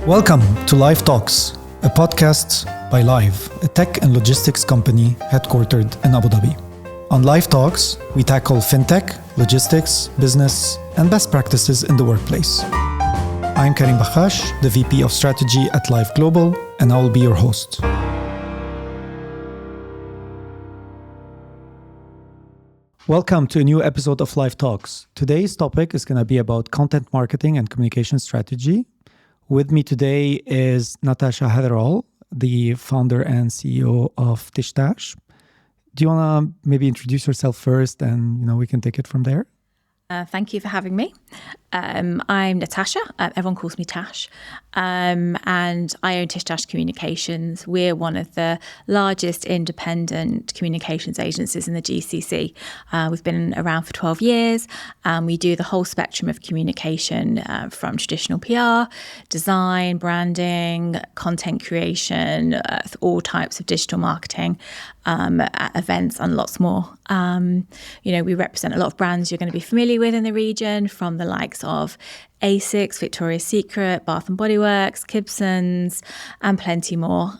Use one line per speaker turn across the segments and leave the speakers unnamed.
Welcome to Lyve Talks, a podcast by Lyve, a tech and logistics company headquartered in Abu Dhabi. On Lyve Talks, we tackle fintech, logistics, business, and best practices in the workplace. I'm Karim Bakhash, the VP of Strategy at Lyve Global, and I will be your host. Welcome to a new episode of Lyve Talks. Today's topic is going to be about content marketing and communication strategy. With me today is Natasha Hatherall, the founder and CEO of TishTash. Do you want to maybe introduce yourself first and we can take it from there?
Thank you for having me. I'm Natasha. Everyone calls me Tash. And I own TishTash Communications. We're one of the largest independent communications agencies in the GCC. We've been around for 12 years. We do the whole spectrum of communication from traditional PR, design, branding, content creation, all types of digital marketing, events and lots more. We represent a lot of brands you're going to be familiar with in the region, from the likes of ASICS, Victoria's Secret, Bath & Body Works, Gibson's, and plenty more.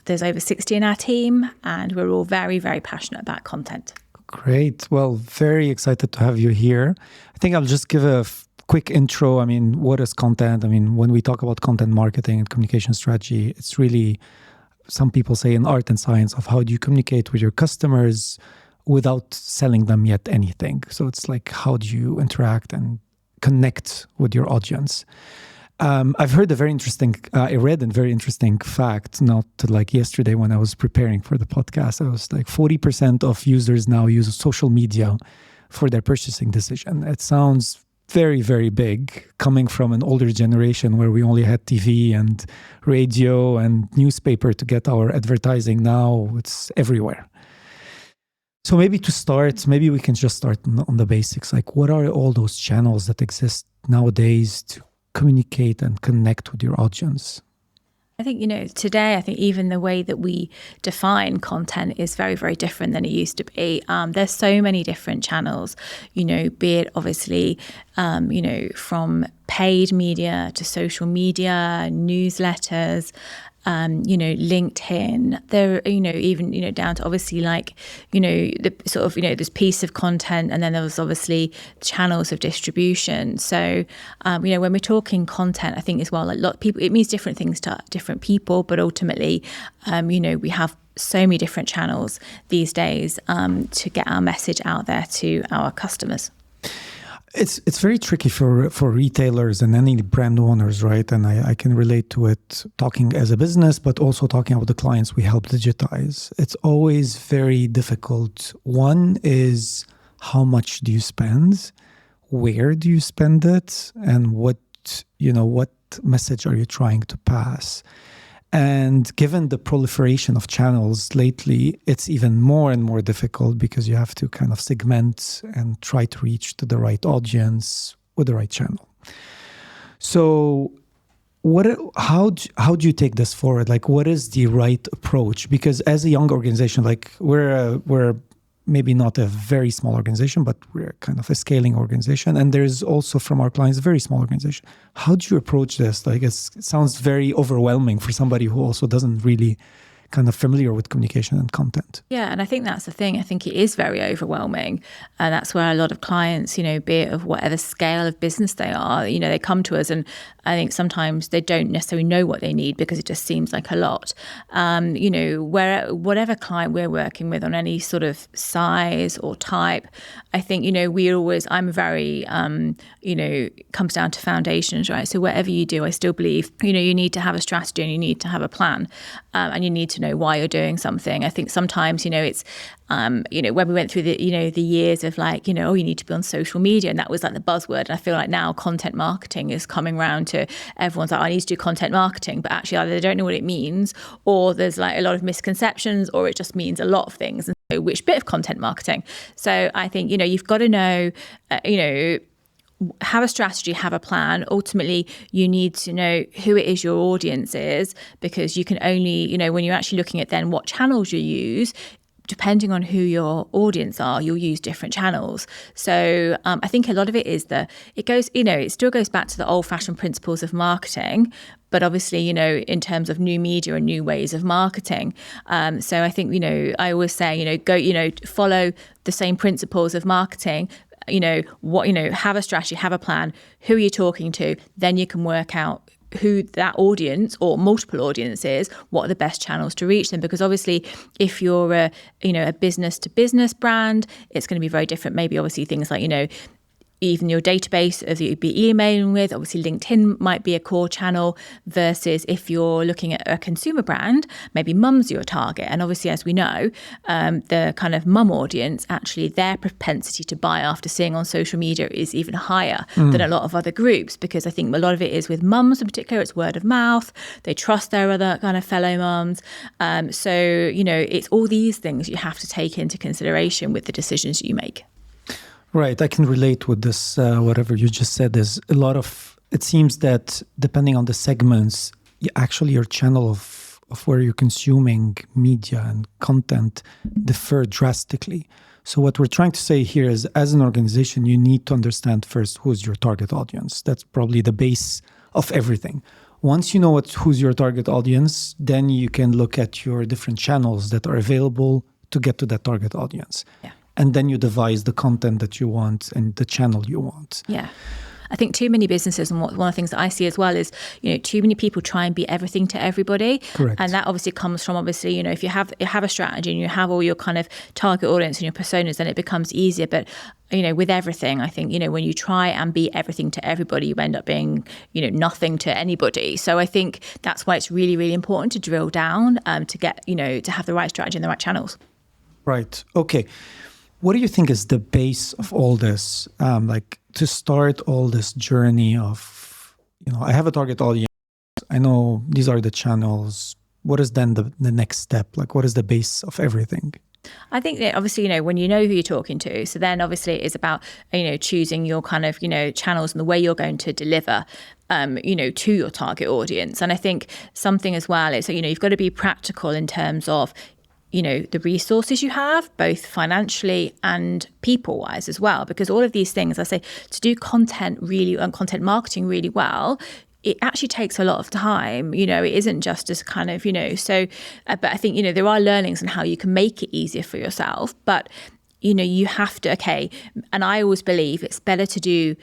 There's over 60 in our team, and we're all very, very passionate about content.
Great. Well, very excited to have you here. I think I'll just give a quick intro. What is content? When we talk about content marketing and communication strategy, it's really, some people say, an art and science of how do you communicate with your customers without selling them yet anything. So it's like, how do you interact and connect with your audience? I've heard I read a very interesting fact, not like yesterday when I was preparing for the podcast. I was like 40% of users now use social media for their purchasing decision. It sounds very, very big, coming from an older generation where we only had TV and radio and newspaper to get our advertising. Now it's everywhere. So maybe we can just start on the basics. Like, what are all those channels that exist nowadays to communicate and connect with your audience?
I think, today, I think even the way that we define content is very, very different than it used to be. There's so many different channels, be it obviously, from paid media to social media, newsletters, LinkedIn, there, even, down to obviously the sort of, this piece of content, and then there was obviously channels of distribution. So, when we're talking content, I think as well, like a lot of people, it means different things to different people, but ultimately, we have so many different channels these days to get our message out there to our customers.
It's very tricky for retailers and any brand owners, right? And I can relate to it, talking as a business, but also talking about the clients we help digitize. It's always very difficult. One is, how much do you spend? Where do you spend it? And what message are you trying to pass? And given the proliferation of channels lately, it's even more and more difficult because you have to kind of segment and try to reach to the right audience with the right channel. So how do you take this forward? Like, what is the right approach? Because as a young organization, like we're maybe not a very small organization, but we're kind of a scaling organization. And there's also from our clients, a very small organization. How do you approach this? Like, it sounds very overwhelming for somebody who also doesn't really kind of familiar with communication and content.
Yeah, and I think that's the thing. I think it is very overwhelming. And that's where a lot of clients, be it of whatever scale of business they are, they come to us, and I think sometimes they don't necessarily know what they need because it just seems like a lot. Whatever client we're working with on any sort of size or type, I think, I'm very, comes down to foundations, right? So whatever you do, I still believe, you need to have a strategy and you need to have a plan, and you need to know why you're doing something. I think sometimes, it's, when we went through the years of like, you need to be on social media, and that was like the buzzword. And I feel like now content marketing is coming around to everyone's like, I need to do content marketing, but actually either they don't know what it means, or there's like a lot of misconceptions, or it just means a lot of things. And so which bit of content marketing? So I think, you've got to know, have a strategy, have a plan. Ultimately, you need to know who it is your audience is, because you can only, when you're actually looking at then what channels you use, depending on who your audience are, you'll use different channels. So I think a lot of it is it still goes back to the old fashioned principles of marketing, but obviously, in terms of new media and new ways of marketing. So I think, I always say, follow the same principles of marketing. Have a strategy, have a plan. Who are you talking to? Then you can work out who that audience or multiple audiences, what are the best channels to reach them? Because obviously, if you're a business to business brand, it's going to be very different. Maybe obviously things like, even your database that you'd be emailing with, obviously LinkedIn might be a core channel, versus if you're looking at a consumer brand, maybe mum's your target. And obviously, as we know, the kind of mum audience, actually their propensity to buy after seeing on social media is even higher than a lot of other groups, because I think a lot of it is with mums in particular, it's word of mouth. They trust their other kind of fellow mums. So, it's all these things you have to take into consideration with the decisions you make.
Right. I can relate with this, whatever you just said. There's a lot of, it seems that depending on the segments, actually your channel of where you're consuming media and content differ drastically. So what we're trying to say here is, as an organization, you need to understand first who's your target audience. That's probably the base of everything. Once you know who's your target audience, then you can look at your different channels that are available to get to that target audience.
Yeah.
And then you devise the content that you want and the channel you want.
Yeah. I think too many businesses, and one of the things that I see as well is, too many people try and be everything to everybody.
Correct.
And that obviously comes from, if you have a strategy and you have all your kind of target audience and your personas, then it becomes easier. But, with everything, I think, when you try and be everything to everybody, you end up being, nothing to anybody. So I think that's why it's really, really important to drill down to get, to have the right strategy and the right channels.
Right. Okay. What do you think is the base of all this? To start all this journey of, I have a target audience. I know these are the channels. What is then the next step? What is the base of everything?
I think that obviously, when you know who you're talking to, so then obviously it is about, choosing your kind of, channels and the way you're going to deliver, to your target audience. And I think something as well is, you've got to be practical in terms of, the resources you have, both financially and people-wise as well. Because all of these things, I say, to do content really and content marketing really well, it actually takes a lot of time. It isn't just as kind of, so, but I think, there are learnings on how you can make it easier for yourself. But, you have to, and I always believe it's better to do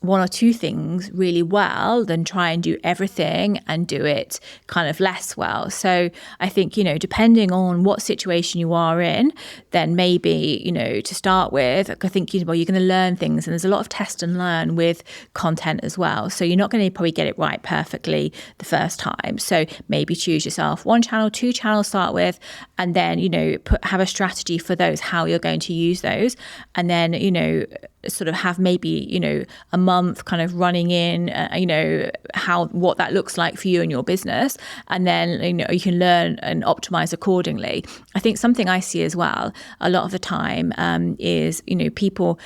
one or two things really well than try and do everything and do it kind of less well. So I think, depending on what situation you are in, then maybe, to start with, I think, you're going to learn things, and there's a lot of test and learn with content as well. So you're not going to probably get it right perfectly the first time. So maybe choose yourself one channel, two channels start with, and then, have a strategy for those, how you're going to use those. And then, sort of have maybe, a month kind of running in, what that looks like for you and your business. And then, you can learn and optimize accordingly. I think something I see as well a lot of the time is, people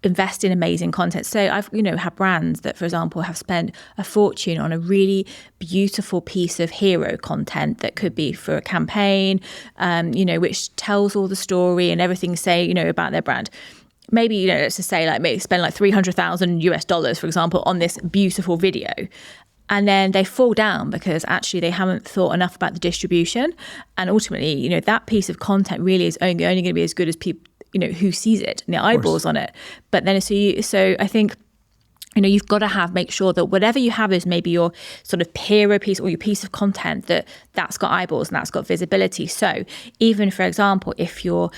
invest in amazing content. So I've, had brands that, for example, have spent a fortune on a really beautiful piece of hero content that could be for a campaign, which tells all the story and everything, say, about their brand. Maybe, let's just say maybe spend $300,000 for example, on this beautiful video. And then they fall down because actually they haven't thought enough about the distribution. And ultimately, that piece of content really is only going to be as good as people, who sees it and the eyeballs on it. But then, so I think, you've got to make sure that whatever you have is maybe your sort of hero piece or your piece of content that's got eyeballs and that's got visibility. So even, for example, if you're,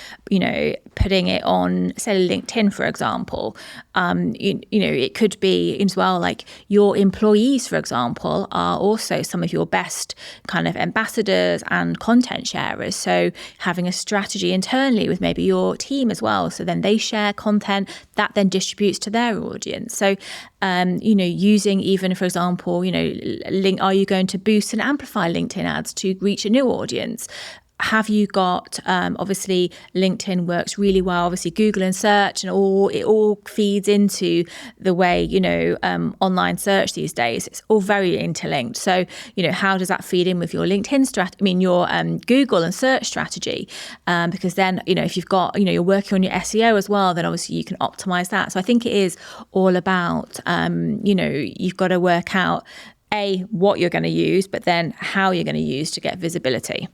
putting it on, say, LinkedIn, for example, it could be as well, like your employees, for example, are also some of your best kind of ambassadors and content sharers. So having a strategy internally with maybe your team as well. So then they share content that then distributes to their audience. So using even, for example, are you going to boost and amplify LinkedIn ads to reach a new audience? have you got, obviously LinkedIn works really well, obviously Google and search and it all feeds into the way, online search these days. It's all very interlinked. So, how does that feed in with your LinkedIn your Google and search strategy? Because then, if you've got, you're working on your SEO as well, then obviously you can optimize that. So I think it is all about, you've got to work out what you're going to use, but then how you're going to use to get visibility.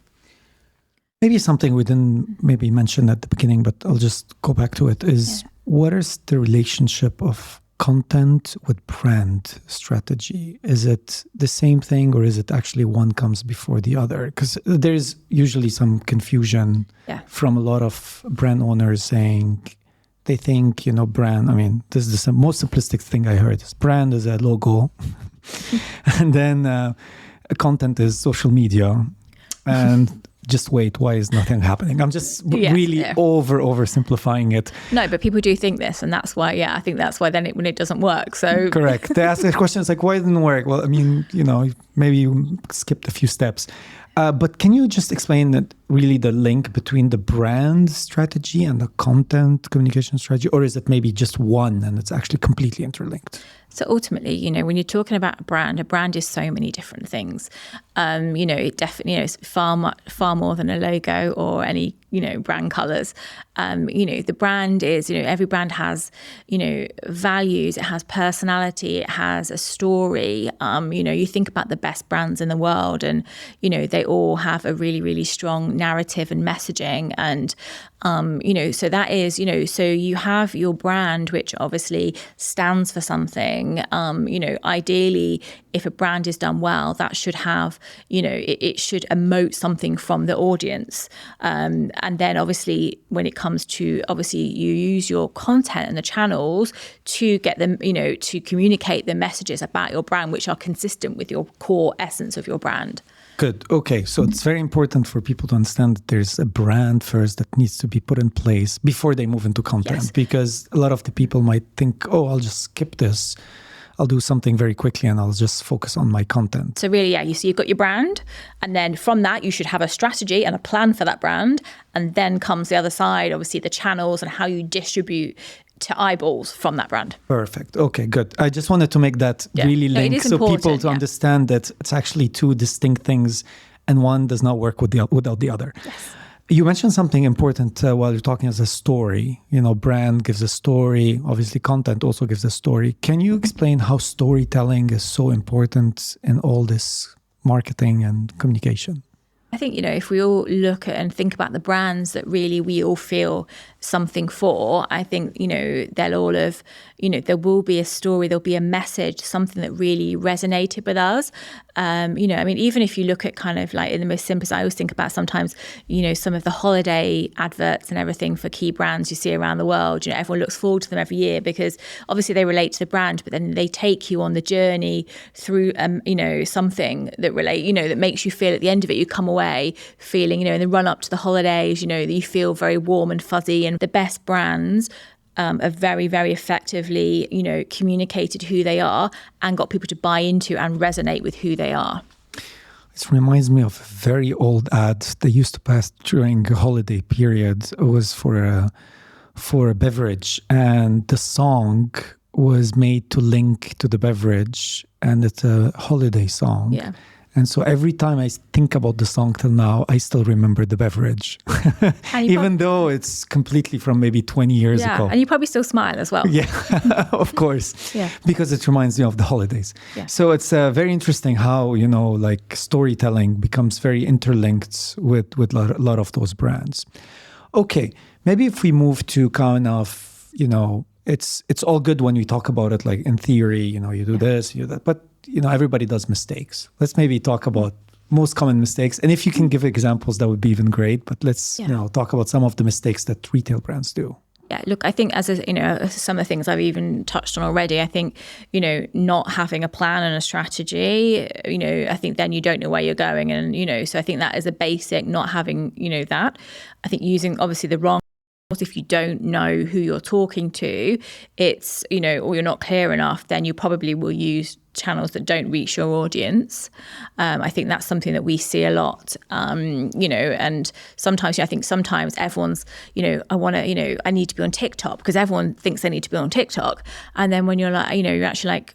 Maybe something we didn't maybe mention at the beginning, but I'll just go back to it, is what is the relationship of content with brand strategy? Is it the same thing, or is it actually one comes before the other? Because there's usually some confusion from a lot of brand owners saying they think, brand, this is the most simplistic thing I heard, is brand is a logo and then content is social media. And just wait, why is nothing happening? I'm just oversimplifying it.
No, but people do think this, and that's why, I think that's why then when it doesn't work. So
correct. They ask the question, it's like, why didn't it work? Well, maybe you skipped a few steps. But can you just explain that really the link between the brand strategy and the content communication strategy? Or is it maybe just one and it's actually completely interlinked?
So ultimately, when you're talking about a brand is so many different things. It definitely is far more than a logo or any, brand colors. The brand is, every brand has, values, it has personality, it has a story. You think about the best brands in the world and, they all have a really, really strong narrative and messaging. And, so that is, so you have your brand, which obviously stands for something. Ideally, if a brand is done well, that should have, it should emote something from the audience. And then obviously when it comes to, obviously you use your content and the channels to get them, to communicate the messages about your brand, which are consistent with your core essence of your brand.
Good. Okay. So it's very important for people to understand that there's a brand first that needs to be put in place before they move into content, because a lot of the people might think, oh, I'll just skip this. I'll do something very quickly and I'll just focus on my content. So
really, you've got your brand, and then from that, you should have a strategy and a plan for that brand. And then comes the other side, obviously the channels and how you distribute to eyeballs from that brand.
Perfect. Okay, good. I just wanted to make that really link so people to understand that it's actually two distinct things and one does not work without the other.
Yes.
You mentioned something important while you're talking as a story. Brand gives a story. Obviously, content also gives a story. Can you explain how storytelling is so important in all this marketing and communication?
I think, if we all look at and think about the brands that really we all feel something for, I think, they'll all have, there will be a story, there'll be a message, something that really resonated with us. Even if you look at kind of like in the most simplest, I always think about sometimes, some of the holiday adverts and everything for key brands you see around the world, everyone looks forward to them every year because obviously they relate to the brand, but then they take you on the journey through, something that that makes you feel at the end of it, you come away feeling, in the run up to the holidays, that you feel very warm and fuzzy. And the best brands have very, very effectively, communicated who they are and got people to buy into and resonate with who they are.
This reminds me of a very old ad they used to pass during a holiday period. It was for a beverage, and the song was made to link to the beverage, and it's a holiday song.
Yeah.
And so every time I think about the song till now, I still remember the beverage, even though it's completely from maybe 20 years ago.
And you probably still smile as well.
Yeah, of course, because it reminds me of the holidays.
Yeah.
So it's very interesting how, storytelling becomes very interlinked with a lot of those brands. Okay, maybe if we move to kind of, it's all good when we talk about it, like in theory, you do this, you do that, but everybody does mistakes. Let's maybe talk about most common mistakes. And if you can give examples, that would be even great. But let's, talk about some of the mistakes that retail brands do.
Yeah, look, I think some of the things I've even touched on already, I think, not having a plan and a strategy, I think then you don't know where you're going. And, so I think that is a basic, not having, that. I think using obviously the wrong, if you don't know who you're talking to, it's, or you're not clear enough, then you probably will use channels that don't reach your audience. I think that's something that we see a lot, and sometimes I think sometimes everyone's, I need to be on TikTok because everyone thinks they need to be on TikTok. And then when you're like, you're actually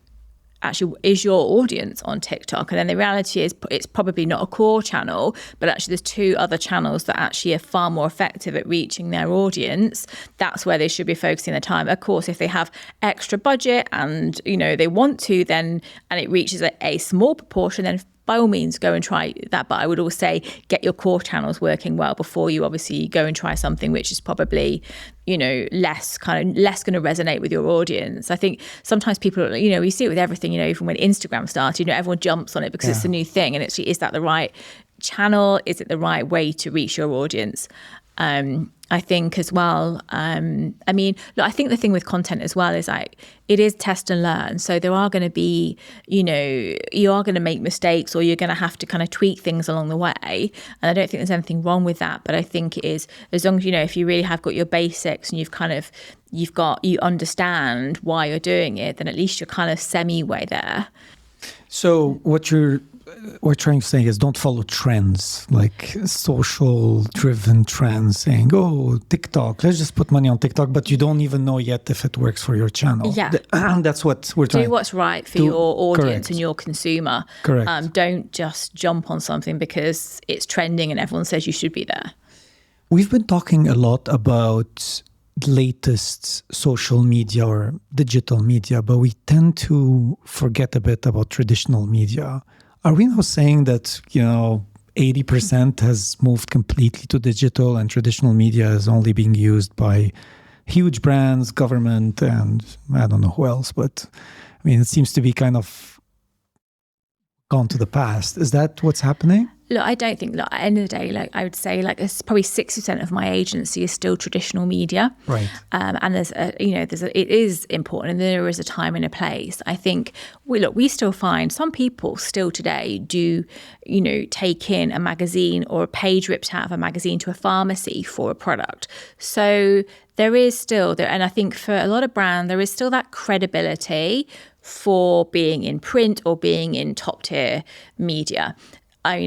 is your audience on TikTok? And then the reality is it's probably not a core channel, but actually there's two other channels that actually are far more effective at reaching their audience. That's where they should be focusing their time. Of course, if they have extra budget and, they want to, then, and it reaches a small proportion, then by all means, go and try that. But I would always say get your core channels working well before you obviously go and try something which is probably, less going to resonate with your audience. I think sometimes people, you see it with everything, even when Instagram started, everyone jumps on it because it's a new thing. And it's, is that the right channel? Is it the right way to reach your audience? I think as well, I think the thing with content as well is it is test and learn. So there are going to be, you are going to make mistakes or you're going to have to kind of tweak things along the way. And I don't think there's anything wrong with that. But I think it is, as long as, if you really have got your basics and you understand why you're doing it, then at least you're kind of semi-way there.
So what we're trying to say is don't follow trends, like social-driven trends saying, oh, TikTok, let's just put money on TikTok, but you don't even know yet if it works for your channel.
Yeah.
That's what we're trying to do.
What's right for your audience
correct.
And your consumer.
Correct.
Don't just jump on something because it's trending and everyone says you should be there.
We've been talking a lot about latest social media or digital media, but we tend to forget a bit about traditional media. Are we now saying that, 80% has moved completely to digital and traditional media is only being used by huge brands, government, and I don't know who else, but it seems to be kind of gone to the past. Is that what's happening?
Look, I don't think, at the end of the day, I would say it's probably 60% of my agency is still traditional media.
Right.
And it is important and there is a time and a place. I think, we still find some people still today do, take in a magazine or a page ripped out of a magazine to a pharmacy for a product. So there is still, and I think for a lot of brands, there is still that credibility for being in print or being in top tier media. I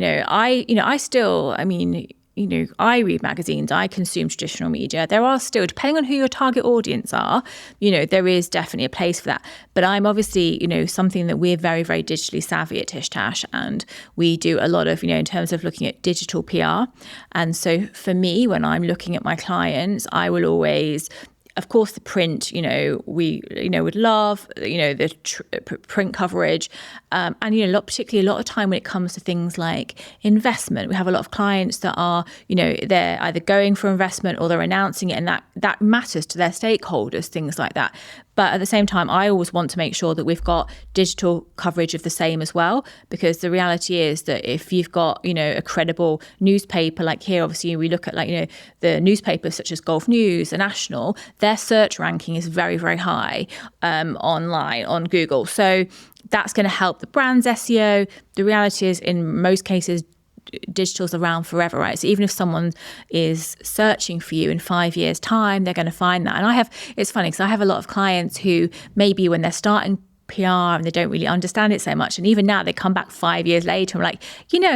read magazines, I consume traditional media. There are still, depending on who your target audience are, there is definitely a place for that. But I'm obviously, something that we're very, very digitally savvy at TishTash, and we do a lot of, in terms of looking at digital PR. And so for me, when I'm looking at my clients, I will always, of course, the print, we, would love, the print coverage. And, particularly a lot of time when it comes to things like investment, we have a lot of clients that are, they're either going for investment or they're announcing it, and that matters to their stakeholders, things like that. But at the same time, I always want to make sure that we've got digital coverage of the same as well, because the reality is that if you've got, a credible newspaper, like here, obviously we look at the newspapers such as Gulf News, The National, their search ranking is very, very high online on Google. So that's going to help the brand's SEO. The reality is in most cases, digital's around forever, right? So even if someone is searching for you in 5 years' time, they're going to find that. And it's funny because I have a lot of clients who maybe when they're starting PR and they don't really understand it so much, and even now they come back 5 years later and like,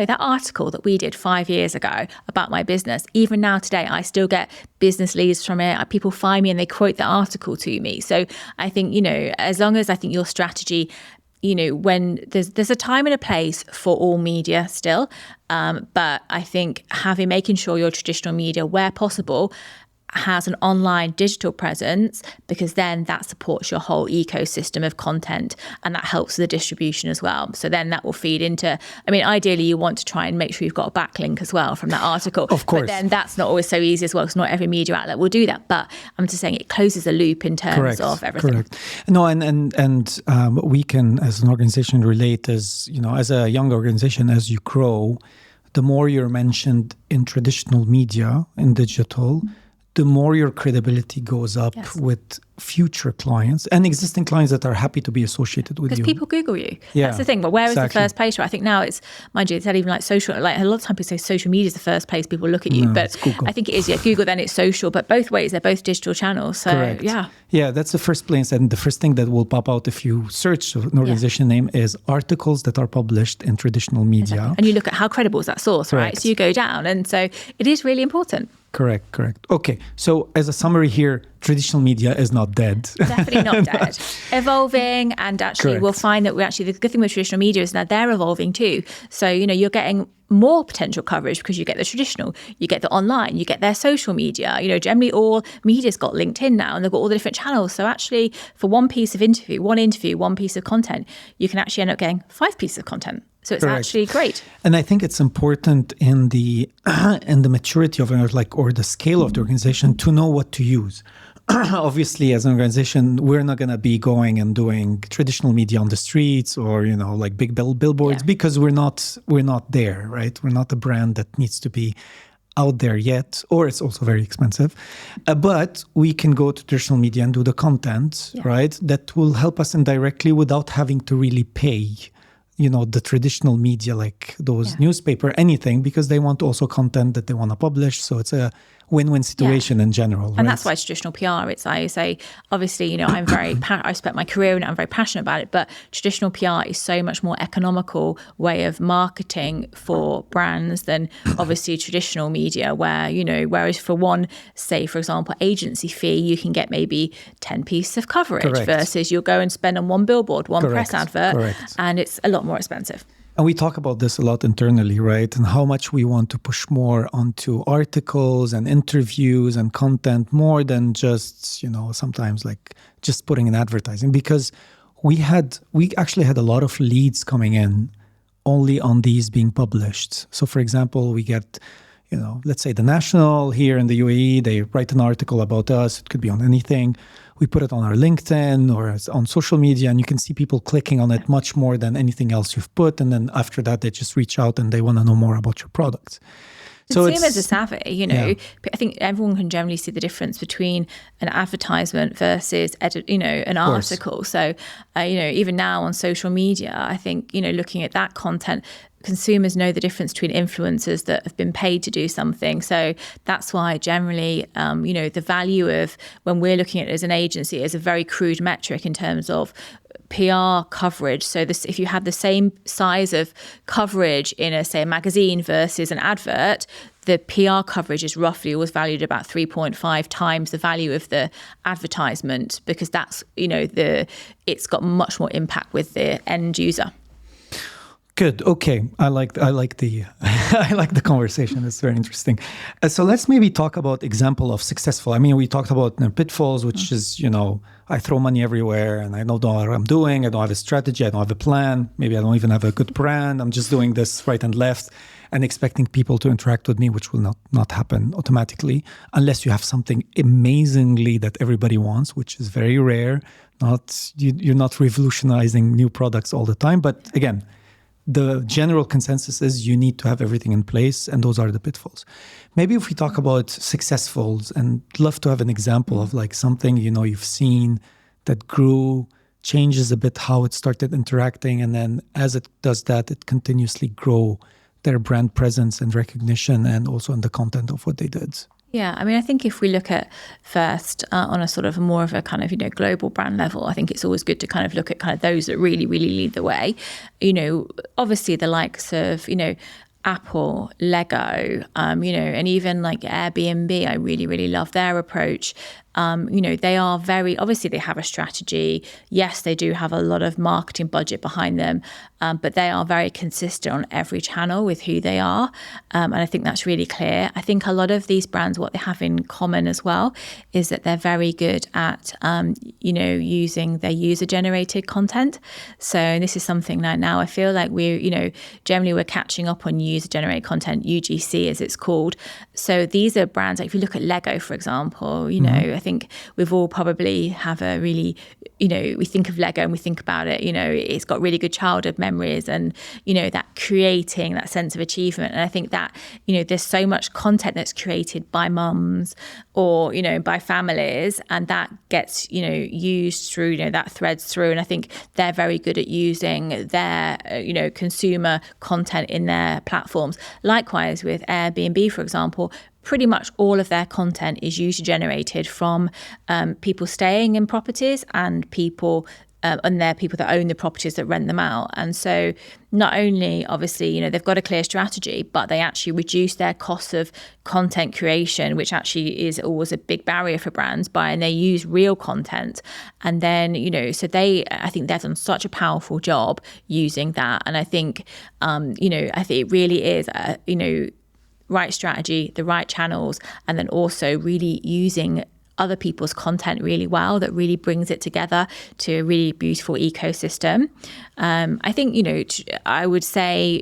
that article that we did 5 years ago about my business, even now today I still get business leads from it. People find me and they quote the article to me. So I think, as long as I think your strategy, when there's a time and a place for all media still, but I think making sure your traditional media, where possible, has an online digital presence, because then that supports your whole ecosystem of content and that helps the distribution as well. So then that will feed into, ideally you want to try and make sure you've got a backlink as well from that article.
Of course.
But then that's not always so easy as well, because not every media outlet will do that. But I'm just saying it closes the loop in terms of everything.
Correct. No, and we can, as an organization, relate as a young organization, as you grow, the more you're mentioned in traditional media, in digital, the more your credibility goes up with future clients and existing clients that are happy to be associated with you.
Because people Google you.
Yeah,
that's the thing. But where is the
exactly.
first place? Right? I think now it's, mind you, it's not even like social. Like a lot of times people say social media is the first place people look at you.
No,
but
it's Google.
I think it is, Google, then it's social. But both ways, they're both digital channels. So,
Correct.
yeah.
Yeah, that's the first place. And the first thing that will pop out if you search an organization name is articles that are published in traditional media.
Exactly. And you look at how credible is that source,
Correct.
right? So you go down. And so it is really important.
Correct. Okay, so as a summary here, traditional media is not dead.
Definitely not dead. Evolving, and actually
Correct.
we'll find that the good thing with traditional media is that they're evolving too. So, you're getting more potential coverage because you get the traditional, you get the online, you get their social media. Generally all media's got LinkedIn now and they've got all the different channels. So actually for one piece of interview, one piece of content, you can actually end up getting 5 pieces of content. So it's
Correct.
actually great.
And I think it's important in the maturity of or the scale of the organization to know what to use. Obviously, as an organization, we're not going to be going and doing traditional media on the streets or like big billboards because we're not there, right? We're not a brand that needs to be out there yet, or it's also very expensive. But we can go to traditional media and do the content, right? That will help us indirectly without having to really pay the traditional media, like those newspaper, anything, because they want also content that they want to publish. So it's a win-win situation in general.
And
right?
that's why it's traditional PR. It's, I say, obviously, I'm very, I spent my career in it, I'm very passionate about it, but traditional PR is so much more economical way of marketing for brands than obviously traditional media where, whereas for one, say, for example, agency fee, you can get maybe 10 pieces of coverage
Correct.
versus you'll go and spend on one billboard, one
Correct.
press advert,
Correct.
and it's a lot more expensive.
And we talk about this a lot internally, right? And how much we want to push more onto articles and interviews and content more than just, sometimes like just putting in advertising. Because we actually had a lot of leads coming in only on these being published. So for example, we get, let's say the National here in the UAE, they write an article about us. It could be on anything. We put it on our LinkedIn or on social media, and you can see people clicking on it much more than anything else you've put. And then after that, they just reach out and they want to know more about your products. So
Consumers are savvy, I think everyone can generally see the difference between an advertisement versus, an article. So, even now on social media, I think, looking at that content, consumers know the difference between influencers that have been paid to do something. So that's why generally, the value of when we're looking at it as an agency is a very crude metric in terms of PR coverage. So if you had the same size of coverage in a magazine versus an advert, the PR coverage is roughly always valued about 3.5 times the value of the advertisement because that's, it's got much more impact with the end user.
Good. Okay. I like the I like the conversation. It's very interesting. So let's maybe talk about example of successful. I mean, we talked about pitfalls, which is, I throw money everywhere and I don't know what I'm doing. I don't have a strategy. I don't have a plan. Maybe I don't even have a good brand. I'm just doing this right and left and expecting people to interact with me, which will not happen automatically unless you have something amazingly that everybody wants, which is very rare. You're not revolutionizing new products all the time. But again, the general consensus is you need to have everything in place, and those are the pitfalls. Maybe if we talk about successfuls, and love to have an example of like something you've seen that grew, changes a bit how it started interacting, and then as it does that, it continuously grow their brand presence and recognition, and also in the content of what they did.
Yeah, I mean, I think if we look at first on a sort of more of a kind of, global brand level, I think it's always good to kind of look at kind of those that really, really lead the way. Obviously the likes of, Apple, Lego, and even like Airbnb, I really, really love their approach. They are very, obviously they have a strategy. Yes, they do have a lot of marketing budget behind them, but they are very consistent on every channel with who they are. And I think that's really clear. I think a lot of these brands, what they have in common as well, is that they're very good at, using their user-generated content. So this is something like now I feel like generally we're catching up on user-generated content, UGC as it's called. So these are brands, like if you look at Lego, for example, I think we've all probably have a really, we think of Lego and we think about it, it's got really good childhood memories and, that creating that sense of achievement. And I think that, there's so much content that's created by mums or, by families, and that gets, used through, that threads through. And I think they're very good at using their, consumer content in their platforms. Likewise with Airbnb, for example, pretty much all of their content is user generated from people staying in properties and people and they're people that own the properties that rent them out. And so not only obviously, they've got a clear strategy, but they actually reduce their costs of content creation, which actually is always a big barrier for brands, and they use real content. And then, so I think they've done such a powerful job using that. And I think, I think it really is, right strategy, the right channels, and then also really using other people's content really well that really brings it together to a really beautiful ecosystem. I think, I would say,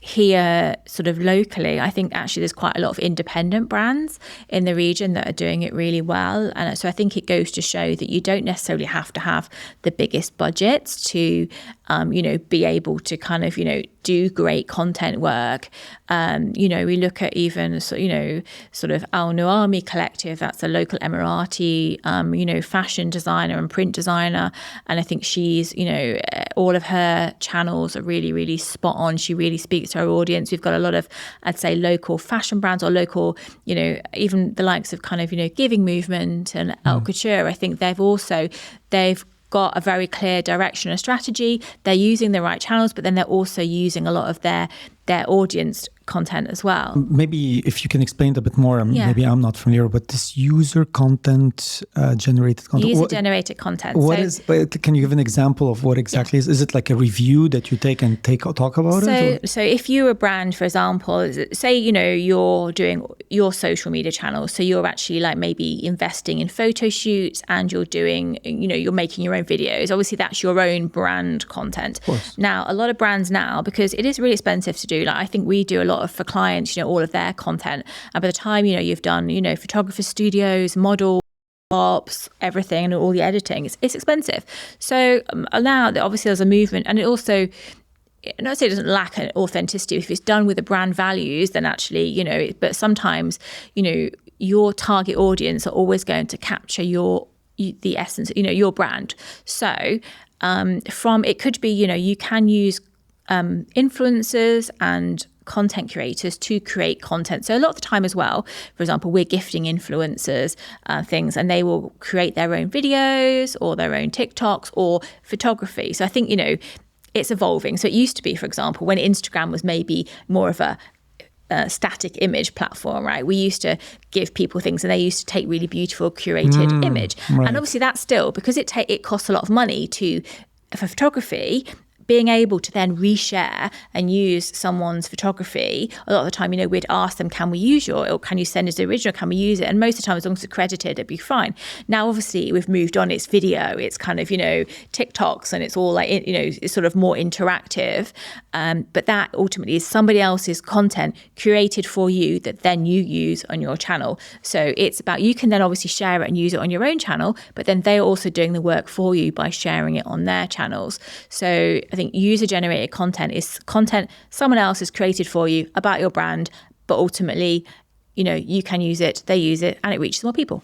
here sort of locally, I think actually there's quite a lot of independent brands in the region that are doing it really well. And so I think it goes to show that you don't necessarily have to have the biggest budgets to, be able to kind of, do great content work. We look at even, sort of Al Nuami Collective, that's a local Emirati, fashion designer and print designer. And I think she's, all of her channels are really, really spot on. She really speaks to her audience. We've got a lot of, I'd say, local fashion brands or local, even the likes of kind of, Giving Movement and El Couture. I think they've got a very clear direction and strategy. They're using the right channels, but then they're also using a lot of their audience content as well.
Maybe if you can explain it a bit more, maybe I'm not familiar, but this user content, generated content.
User-generated content.
Can you give an example of what exactly is? Is it like a review that you take and talk about it?
So if you're a brand, for example, say, you're doing your social media channels. So you're actually like maybe investing in photo shoots and you're doing, you're making your own videos. Obviously, that's your own brand content. Now, a lot of brands now, because it is really expensive to do, like I think we do a lot of for clients, all of their content. And by the time, you've done, photographer studios, model ops, everything and all the editing, it's expensive. So now obviously there's a movement, and it also, not say it doesn't lack an authenticity. If it's done with the brand values, then actually, but sometimes, your target audience are always going to capture the essence, your brand. So it could be, you can use influencers and content creators to create content. So a lot of the time as well, for example, we're gifting influencers things, and they will create their own videos or their own TikToks or photography. So I think, it's evolving. So it used to be, for example, when Instagram was maybe more of a static image platform, right? We used to give people things and they used to take really beautiful curated image. Right. And obviously that's still, because it costs a lot of money for photography, being able to then reshare and use someone's photography. A lot of the time, we'd ask them, can we use or can you send us the original? Can we use it? And most of the time, as long as it's accredited, it'd be fine. Now, obviously, we've moved on. It's video. It's kind of, TikToks, and it's all like, it's sort of more interactive. But that ultimately is somebody else's content curated for you that then you use on your channel. So it's about, you can then obviously share it and use it on your own channel, but then they're also doing the work for you by sharing it on their channels. So I think user-generated content is content someone else has created for you about your brand, but ultimately, you can use it, they use it, and it reaches more people.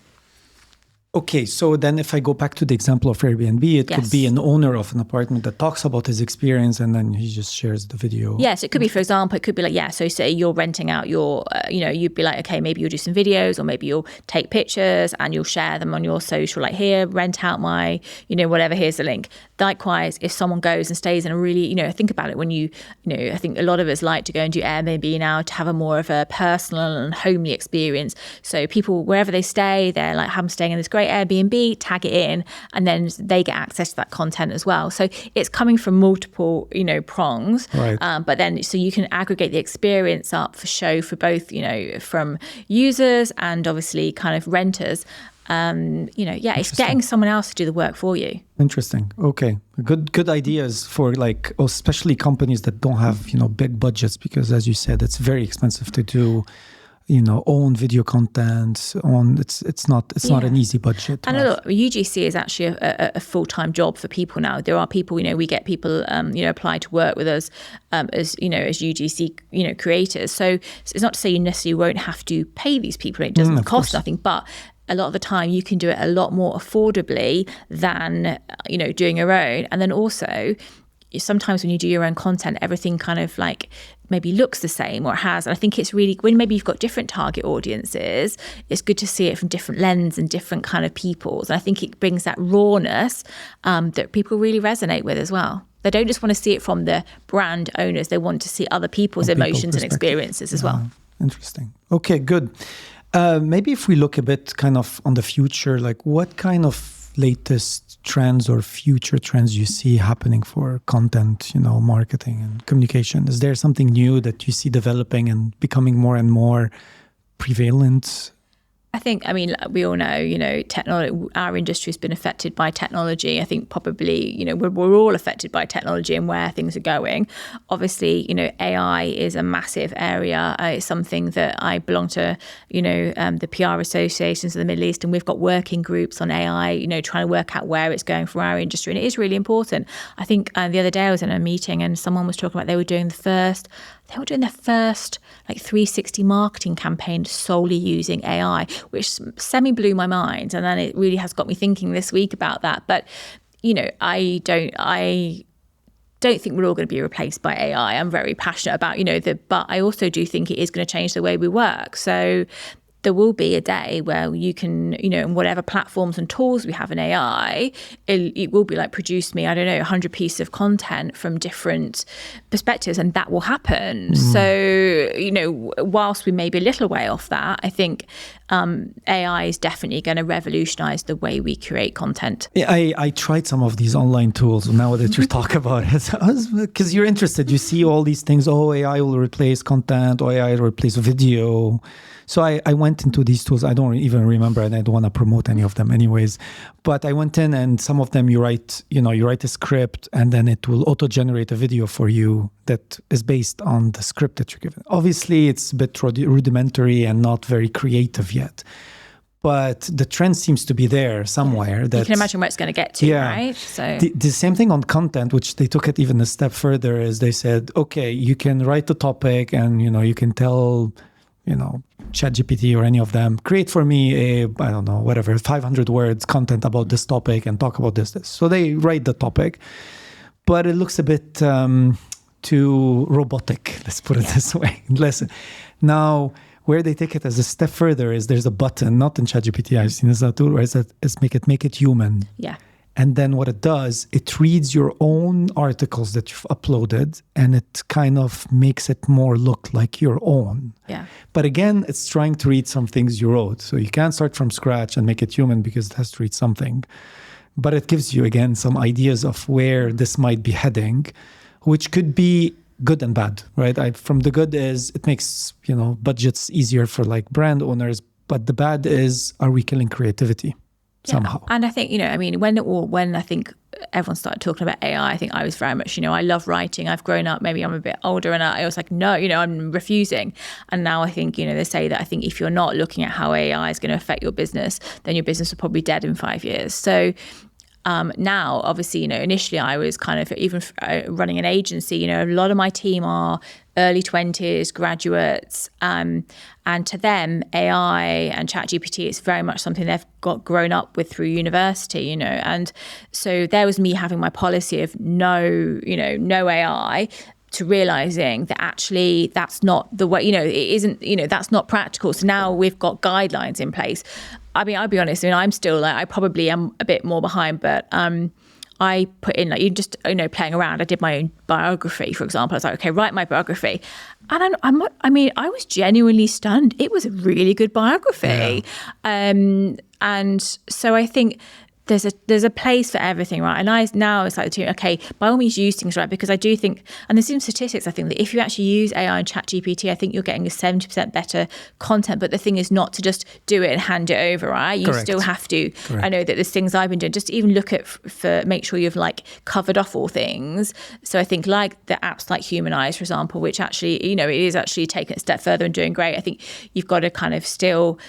Okay, so then if I go back to the example of Airbnb, it could be an owner of an apartment that talks about his experience and then he just shares the video.
Yes, it could be, for example, it could be like, so say you're renting out your, you'd be like, okay, maybe you'll do some videos, or maybe you'll take pictures and you'll share them on your social, like here, rent out my, whatever, here's the link. Likewise, if someone goes and stays in a really, think about it when I think a lot of us like to go and do Airbnb now to have a more of a personal and homely experience. So people, wherever they stay, they're like, I'm staying in this great Airbnb, tag it in, and then they get access to that content as well. So it's coming from multiple, prongs. Right. But then, so you can aggregate the experience up for both, from users and obviously kind of renters. It's getting someone else to do the work for you.
Interesting. Okay. Good ideas for especially companies that don't have, big budgets, because as you said, it's very expensive to do own video content. It's not an easy budget.
And look, UGC is actually a full-time job for people now. There are people, we get people, apply to work with us as UGC, creators. So it's not to say you necessarily won't have to pay these people. It doesn't cost nothing, but a lot of the time you can do it a lot more affordably than, doing your own. And then also, sometimes when you do your own content, everything kind of like maybe looks the same or has. And I think it's really, when maybe you've got different target audiences, it's good to see it from different lens and different kind of peoples. And I think it brings that rawness that people really resonate with as well. They don't just want to see it from the brand owners. They want to see other people's emotions and experiences as well.
Interesting. Okay, good. Maybe if we look a bit kind of on the future, like what kind of latest trends or future trends you see happening for content, marketing and communication? Is there something new that you see developing and becoming more and more prevalent?
I think, we all know, technology, our industry has been affected by technology. I think probably, we're all affected by technology and where things are going. Obviously, AI is a massive area. It's something that I belong to, the PR associations of the Middle East, and we've got working groups on AI, trying to work out where it's going for our industry. And it is really important. I think the other day I was in a meeting and someone was talking about they were doing their first like 360 marketing campaign solely using AI, which semi blew my mind. And then it really has got me thinking this week about that. But, I don't think we're all going to be replaced by AI. I'm very passionate about, but I also do think it is going to change the way we work. So there will be a day where you can, in whatever platforms and tools we have in AI, it will be like, produce me, 100 pieces of content from different perspectives, and that will happen. So, whilst we may be a little way off that, I think AI is definitely going to revolutionize the way we create content.
Yeah, I tried some of these online tools now that you talk about it, because you're interested. You see all these things, AI will replace content, AI will replace video. So I went into these tools. I don't even remember, and I don't want to promote any of them anyways. But I went in, and some of them you write a script, and then it will auto-generate a video for you that is based on the script that you're given. Obviously, it's a bit rudimentary and not very creative yet. But the trend seems to be there somewhere.
You can imagine where it's going to get to, right? So
the same thing on content, which they took it even a step further, is they said, okay, you can write the topic, and you can tell ChatGPT or any of them, create for me 500 words content about this topic and talk about this. So they write the topic, but it looks a bit too robotic. Let's put it this way. Now, where they take it as a step further is there's a button, not in ChatGPT, I've seen this tool, where it's make it human.
Yeah.
And then what it does, it reads your own articles that you've uploaded, and it kind of makes it more look like your own.
Yeah.
But again, it's trying to read some things you wrote. So you can't start from scratch and make it human because it has to read something. But it gives you, again, some ideas of where this might be heading, which could be good and bad, right? From the good is it makes, budgets easier for like brand owners. But the bad is, are we killing creativity? Somehow.
And I think, when I think everyone started talking about AI, I think I was very much, I love writing. I've grown up, maybe I'm a bit older, and I was like, no, I'm refusing. And now I think, they say that I think if you're not looking at how AI is going to affect your business, then your business will probably be dead in 5 years. So now, obviously, initially I was kind of even running an agency, a lot of my team are early 20s graduates. And to them, AI and ChatGPT is very much something they've got grown up with through university, And so there was me having my policy of no AI, to realizing that actually that's not the way, it isn't, that's not practical. So now we've got guidelines in place. I'll be honest, I'm still I probably am a bit more behind, but I put in playing around. I did my own biography, for example. I was like, okay, write my biography. And I was genuinely stunned. It was a really good biography. Yeah. And so I think there's a place for everything, right? And now it's like, okay, by all means use things, right? Because I do think, and there's some statistics, I think that if you actually use AI and ChatGPT, I think you're getting a 70% better content. But the thing is not to just do it and hand it over, right? You
Correct.
still have to.
Correct.
I know that there's things I've been doing, just to even look at make sure you've like covered off all things. So I think like the apps like Humanize, for example, which actually, you know, it is actually taking it a step further and doing great. I think you've got to kind of still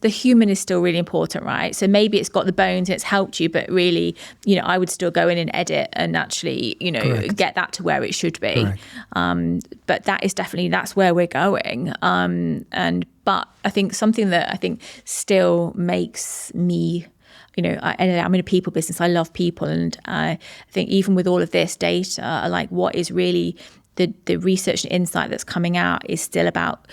the human is still really important, right? So maybe it's got the bones and it's helped you, but really, you know, I would still go in and edit and actually, you know,
Correct.
get that to where it should be. But that is definitely, that's where we're going. But I think something that I think still makes me, you know, I'm in a people business. I love people. And I think even with all of this data, like what is really the research and insight that's coming out is still about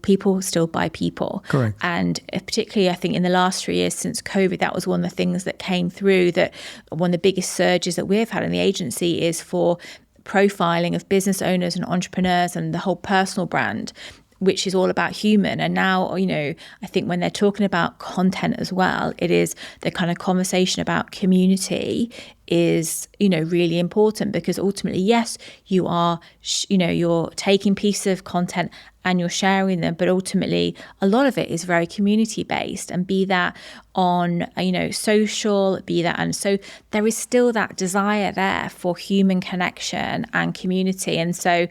people still buy people.
Correct.
And particularly, I think in the last 3 years since COVID, that was one of the things that came through, that one of the biggest surges that we've had in the agency is for profiling of business owners and entrepreneurs and the whole personal brand, which is all about human. And now, you know, I think when they're talking about content as well, it is the kind of conversation about community is, you know, really important, because ultimately, yes, you are, you know, you're taking pieces of content and you're sharing them, but ultimately a lot of it is very community based, and be that on, you know, social, be that, and so there is still that desire there for human connection and community. And so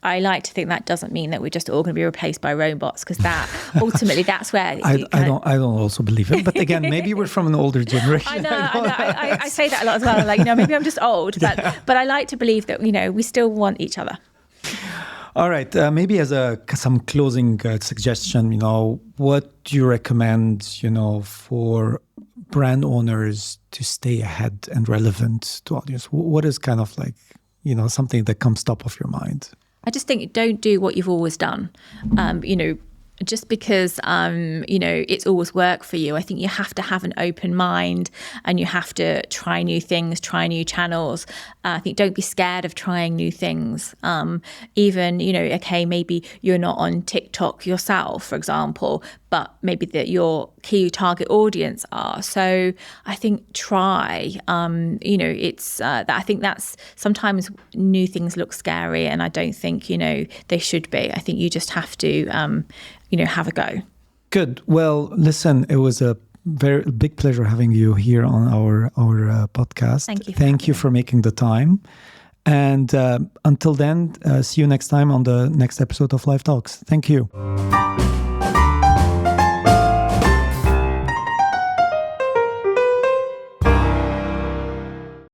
I like to think that doesn't mean that we're just all going to be replaced by robots, because that ultimately that's where
I don't also believe it. But again, maybe we're from an older generation.
I know. I say that a lot as well. Like, you know, maybe I'm just old, but I like to believe that, you know, we still want each other.
All right. Maybe as some closing suggestion, you know, what do you recommend, you know, for brand owners to stay ahead and relevant to audience? What is kind of like, you know, something that comes top of your mind?
I just think don't do what you've always done. You know, just because, you know, it's always worked for you. I think you have to have an open mind and you have to try new things, try new channels. I think don't be scared of trying new things. Even, you know, okay, maybe you're not on TikTok yourself, for example, but maybe that your key target audience are. So I think try, you know, it's, I think that's sometimes new things look scary, and I don't think, you know, they should be. I think you just have to, you know, have a go. Good. Well, listen, it was a very big pleasure having you here on our podcast. Thank you. Thank you for making the time. And until then, see you next time on the next episode of Lyve Talks. Thank you.